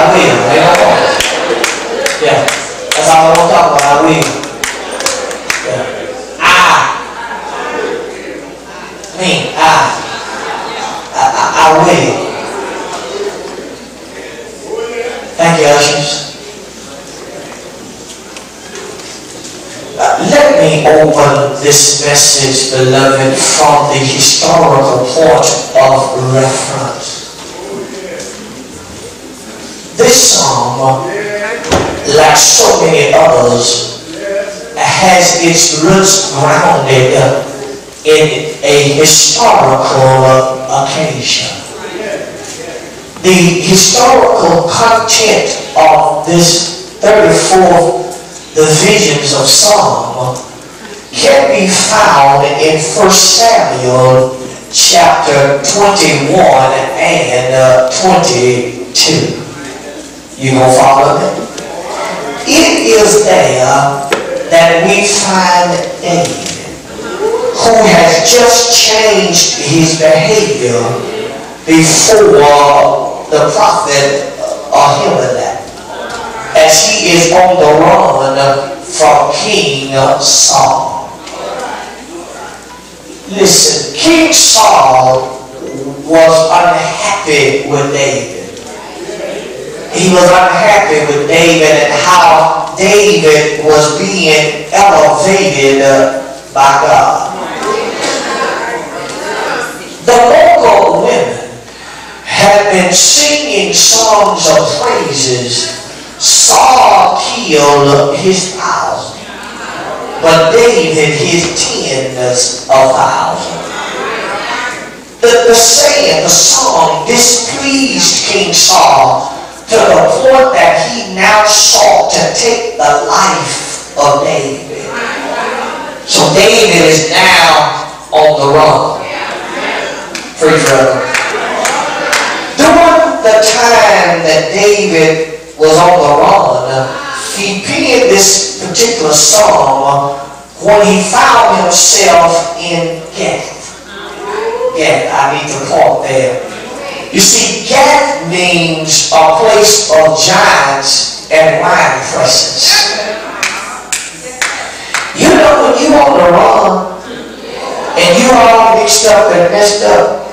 I will. Ain't no more. Yeah. That's all I want to talk about. I will. Yeah. I will. Thank you, ushers. Let me open this message, beloved, from the historical point of reference. This psalm, like so many others, has its roots grounded in a historical occasion. The historical content of this 34th divisions of Psalm can be found in 1 Samuel chapter 21 and 22. You gonna follow me? It is there that we find David, who has just changed his behavior before the prophet Ahimelech, as he is on the run from King Saul. Listen, King Saul was unhappy with David. He was unhappy with David and how David was being elevated by God. The local women had been singing songs of praises. Saul killed his 1,000, but David his tens of thousands. The saying, the song displeased King Saul to the point that he now sought to take the life of David. So David is now on the run. Free brother. During the time that David was on the run, he penned this particular psalm when he found himself in Gath. Gath, I need to point there. You see, Gath means a place of giants and wine presses. You know, when you on the run and you all mixed up and messed up,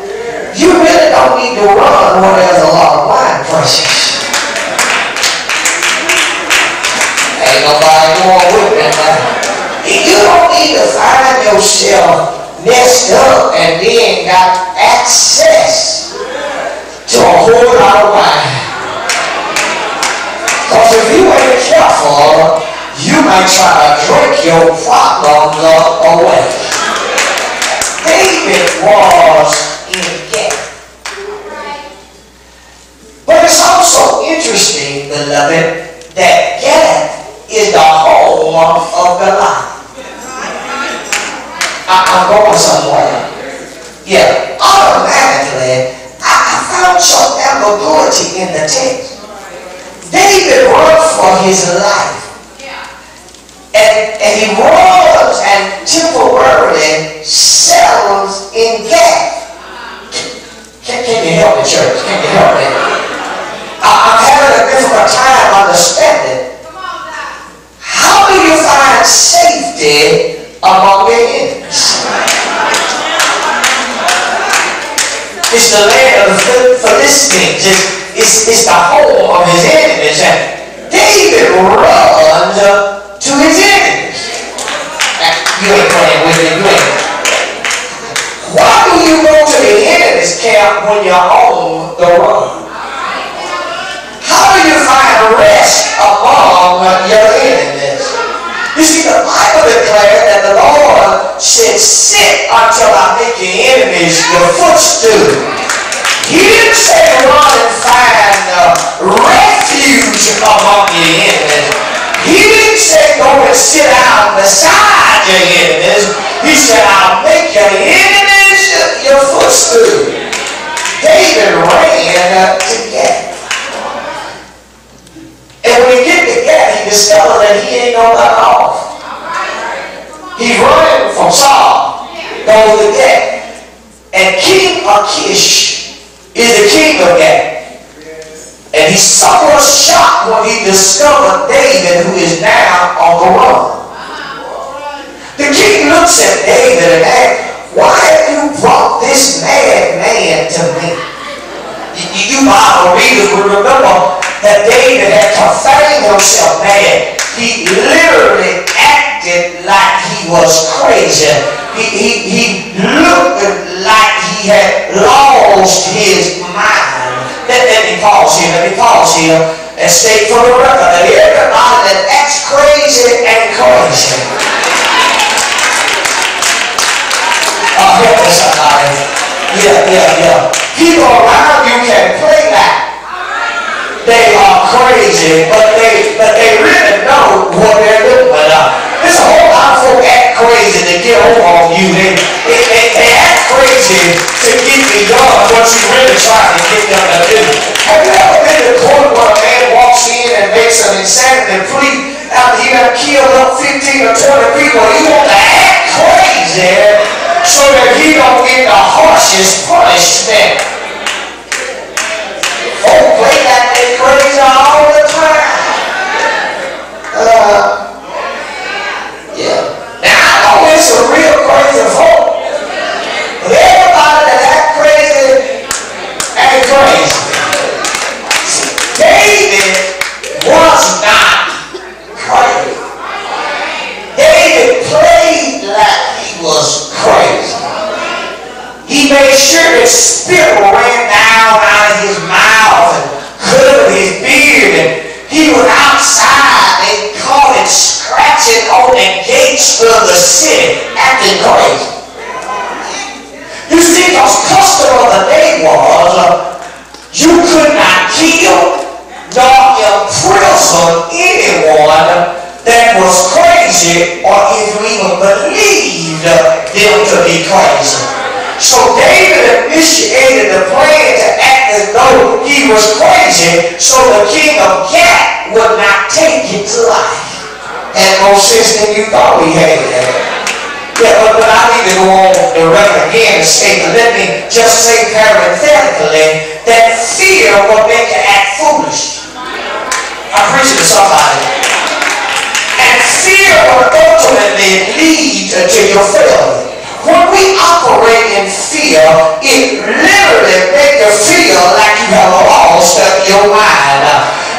you really don't need to run when there's a lot of wine presses. Ain't nobody going with me now. You don't need to find yourself messed up and then got access to a whole lot of wine. Because if you ain't careful, you might try to drink your problems away. David was in Gath. But it's also interesting, beloved, that Gath is the home of Goliath. I'm going somewhere. Yeah, automatically, I found some ambiguity in the text. David runs for his life. And he runs and temporarily settles in Gath. Can you help me, church? Can you help me? I'm having a difficult time understanding. How do you find safety among your enemies? It's the land of the Philistines. It's the home of his enemies. And David runs to his enemies. You ain't playing with me. You ain't. Why do you go to the enemy's camp when you're on the run? How do you find rest among your enemies? You see, the Bible declared that the Lord said, sit until I make your enemies your footstool. He didn't say run and find refuge among your enemies. He didn't say go and sit down beside your enemies. He said, I'll make your enemies your footstool. David ran to Gath. And when he get to Gath, he discovered that he ain't no better off. He's running from Saul, goes to Gath. And King Achish is the king of Gath. And he's somewhat shocked when he discovered David, who is now on the run. The king looks at David and asks, why have you brought this mad man to me? You Bible readers will remember that David had to feign himself mad. He literally acted like he was crazy. He looked like he had lost his mind. Let me pause here and state for the record that everybody that acts crazy ain't crazy. Help me somebody. Yeah. People around you can play like they are crazy, but they really know what they're doing. There's a whole lot of folk act crazy to get over on you. They act crazy to get beyond what you really trying to get them to do. Have you ever been to court where a man walks in and makes an insanity plea after he done killed up 15 or 20 people? He want to act crazy so that he don't get the harshest punishment. Folk play like they crazy all the time. Yeah. Now I know there's some real crazy folk, but everybody that act crazy ain't crazy. David was not crazy. David played like he was crazy. He made sure that spit ran down out of his mouth and covered his beard. And he was outside and caught him scratching on the gates of the city, acting crazy. You see, because custom of the day was you could not kill nor imprison anyone that was crazy or if you even believed them to be crazy. So David initiated the plan to act as though he was crazy so the king of Gath would not take his life. Had more sense than you thought he had. Yeah, but I need to go on the record again and say, let me just say parenthetically that fear will make you act foolish. I'm preaching to somebody. And fear will ultimately lead to your failure. When we operate in fear, it literally makes you feel like you have lost your mind.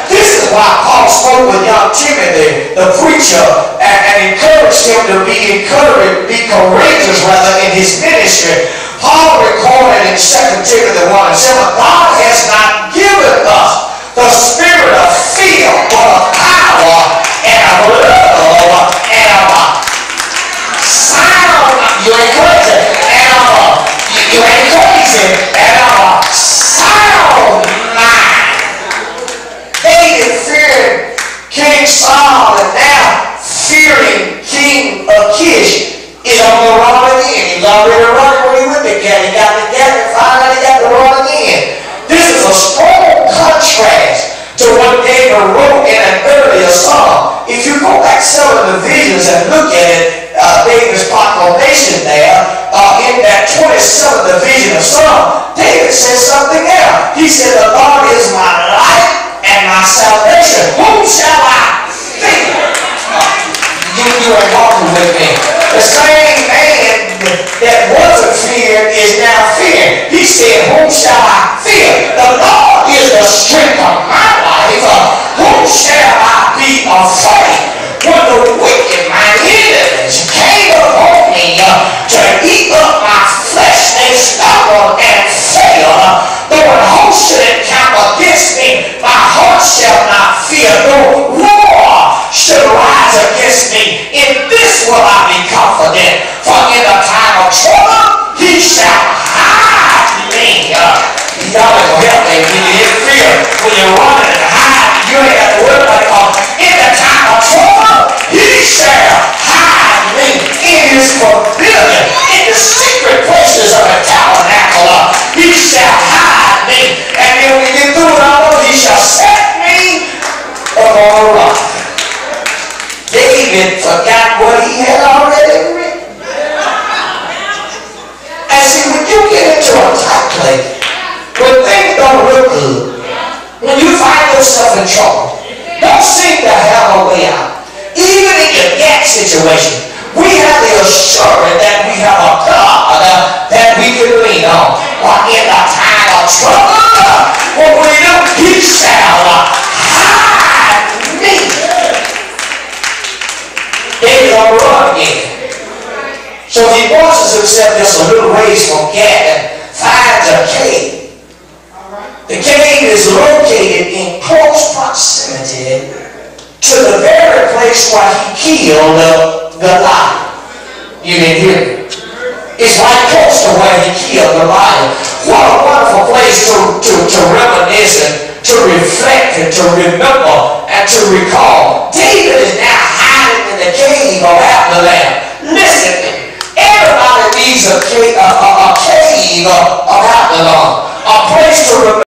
This is why Paul spoke with young Timothy, the preacher, and encouraged him to be courageous rather in his ministry. Paul recorded in 2 Timothy 1:7, God has not given us the spirit of fear, but of power and of love and of sound. You ain't crazy. And you ain't crazy. And of sound mind. David feared King Saul, and now fearing King Achish is on the run again. He's already running when he went to Gath. He got to Gath and finally he got to run again. This is a strong contrast to what David wrote in an earlier psalm. If you go back some of the visions and look at it, David's proclamation there, in that 27th division of Psalm, David says something else. He said, the Lord is my light and my salvation. Whom shall I fear? You ain't walking with me. The same man that wasn't feared is now feared. He said, whom shall I fear? The Lord is the strength of my life. Whom shall I be afraid? When the wicked, my enemies, came upon me to eat up my flesh, they stumbled and failed. Though an host should encamp against me, my heart shall not fear. Though war should rise against me, in this will I be confident. For in the time of trouble, he shall hide me. Y'all ain't gonna help me when you hit fear. When you're running and hiding, you ain't got to worry about it. In the time of trouble, he shall hide me in his pavilion, in the secret places of the tabernacle. He shall hide me, and then when we get through it all, he shall set me upon a rock. David forgot what he had already written. And see, when you get into a tight place, when things don't look good, when you yourself in trouble, don't seem to have a way out, even in your neck situation, we have the assurance that we have a God that we can lean on. In the time of trouble, what we do, He shall hide me. David on the run again. So he washes himself just a little ways from Gath and finds a cave. The cave is located in close proximity to the very place where he killed Goliath. You didn't hear me. It's right close to where he killed Goliath. What a wonderful place to reminisce and to reflect and to remember and to recall. David is now hiding in the cave of Adullam. Listen, everybody needs a cave of Adullam, a place to remember.